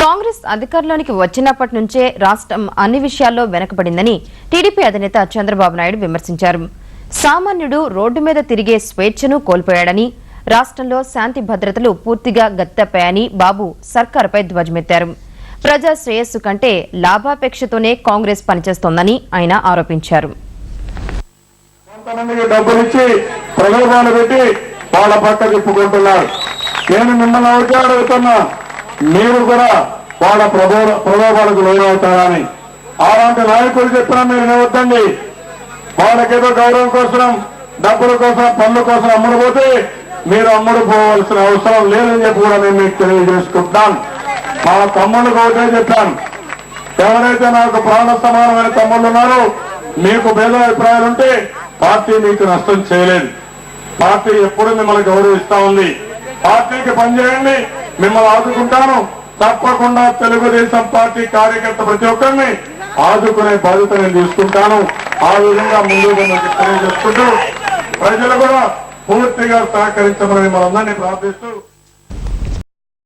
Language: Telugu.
కాంగ్రెస్ అధికారంలోనికి వచ్చినప్పటి నుంచే రాష్ట్రం అన్ని విషయాల్లో వెనకబడిందని టీడీపీ అధినేత చంద్రబాబు నాయుడు విమర్శించారు. సామాన్యుడు రోడ్డు మీద తిరిగే స్వేచ్ఛను కోల్పోయాడని, రాష్ట్రంలో శాంతి భద్రతలు పూర్తిగా గత్తెప్పాయని బాబు సర్కారుపై ధ్వజమెత్తారు. ప్రజా శ్రేయస్సు కంటే లాభాపేక్షతోనే కాంగ్రెస్ పనిచేస్తోందని ఆయన ఆరోపించారు. మీరు కూడా వాళ్ళ ప్రలోభాలకు లోనవుతారని అలాంటి నాయకులు చెప్పినా మీరు నివద్దండి. వాళ్ళకేదో గౌరవం కోసం, డబ్బుల కోసం, పనుల కోసం అమ్ముడుపోతే మీరు అమ్ముడు పోవాల్సిన అవసరం లేదని చెప్పి కూడా నేను మీకు తెలియజేసుకుంటాను. మా తమ్ముళ్ళకు ఒకటే చెప్పాను, ఎవరైతే నాకు ప్రాణ సమానమైన తమ్ముళ్ళు ఉన్నారో మీకు భేద అభిప్రాయాలు ఉంటే పార్టీ మీకు నష్టం చేయలేదు. పార్టీ ఎప్పుడు మిమ్మల్ని గౌరవిస్తా ఉంది. పార్టీకి పనిచేయండి, మిమ్మల్ని ఆదుకుంటాను. తప్పకుండా తెలుగుదేశం పార్టీ కార్యకర్త ప్రతి ఒక్కరిని ఆదుకునే బాధ్యత నేను తీసుకుంటాను. ఆ విధంగా ముందుకు తెలియజేసుకుంటూ ప్రజలు కూడా పూర్తిగా సహకరించమని మనందరినీ ప్రార్థిస్తూ